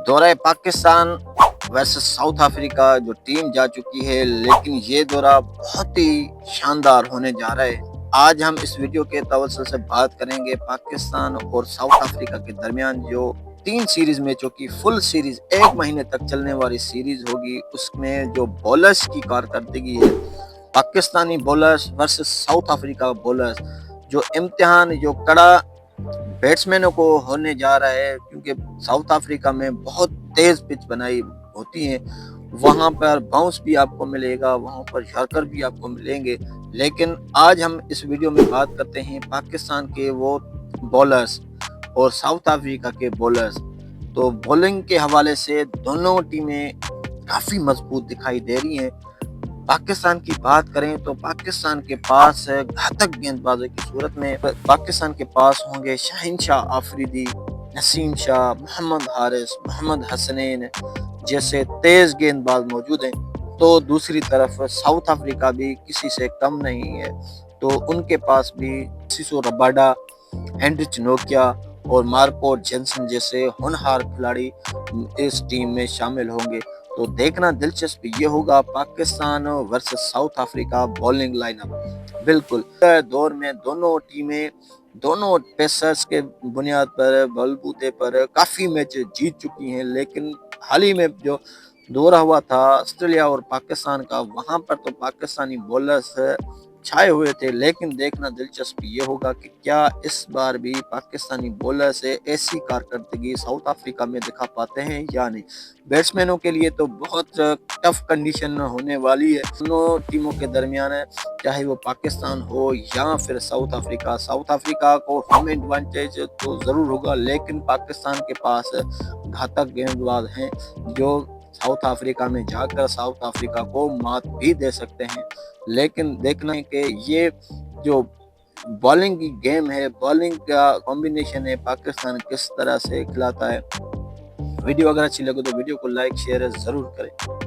दौरा Pakistan versus south Africa जो team जा चुकी है, लेकिन ये दौरा बहुत ही शानदार होने जा रहा है। आज हम इस वीडियो के तवज्जुह से बात करेंगे पाकिस्तान और साउथ अफ्रीका के दरमियान जो 3 सीरीज मैचों की फुल सीरीज 1 महीने तक चलने वाली सीरीज होगी, उसमें जो बॉलर्स की कारकर्दगी है, Pakistani bowlers versus south Africa bowlers, जो इम्तिहान जो कड़ा बैट्समैनों को होने जा रहा है, क्योंकि साउथ अफ्रीका में बहुत तेज पिच बनाई होती है, वहां पर बाउंस भी आपको मिलेगा, वहां पर यॉर्कर भी आपको मिलेंगे। लेकिन आज हम इस वीडियो में बात करते हैं पाकिस्तान के वो बॉलर्स और साउथ अफ्रीका के बॉलर्स। तो बॉलिंग के हवाले से दोनों टीमें काफी मजबूत दिखाई दे रही हैं। पाकिस्तान की बात करें तो पाकिस्तान के पास घातक गेंदबाजों की सूरत में पाकिस्तान के पास होंगे शाहीन शाह आफरीदी, नसीम शाह, मोहम्मद हारिस, मोहम्मद हसनैन जैसे तेज गेंदबाज मौजूद हैं। तो दूसरी तरफ साउथ अफ्रीका भी किसी से कम नहीं है, तो उनके पास भी सिसो रबाडा, हेनरिच नोकिया और मार्को जेंसन जैसे होनहार खिलाड़ी इस टीम में शामिल होंगे। तो देखना दिलचस्प ये होगा Pakistan versus south Africa bowling lineup. बिल्कुल दौर में दोनों टीमें दोनों पेसर्स के बुनियाद पर बलबूते पर काफ़ी मैच जीत चुकी हैं, लेकिन हाल ही में जो दौरा हुआ था ऑस्ट्रेलिया और पाकिस्तान का, वहां पर तो पाकिस्तानी बॉलर्स छाए हुए थे। लेकिन देखना दिलचस्प ये होगा कि क्या इस बार भी पाकिस्तानी बॉलर से ऐसी कारकर्दगी साउथ अफ्रीका में दिखा पाते हैं या नहीं। बैट्समैनों के लिए तो बहुत टफ कंडीशन होने वाली है दोनों टीमों के दरमियान, चाहे वो पाकिस्तान हो या फिर साउथ अफ्रीका। साउथ अफ्रीका को होम एडवांटेज तो ज़रूर होगा, लेकिन पाकिस्तान के पास घातक गेंदबाज हैं जो साउथ अफ्रीका में जाकर साउथ अफ्रीका को मात भी दे सकते हैं। लेकिन देखना है कि ये जो बॉलिंग की गेम है, बॉलिंग का कॉम्बिनेशन है, पाकिस्तान किस तरह से खिलाता है। वीडियो अगर अच्छी लगे तो वीडियो को लाइक शेयर ज़रूर करें।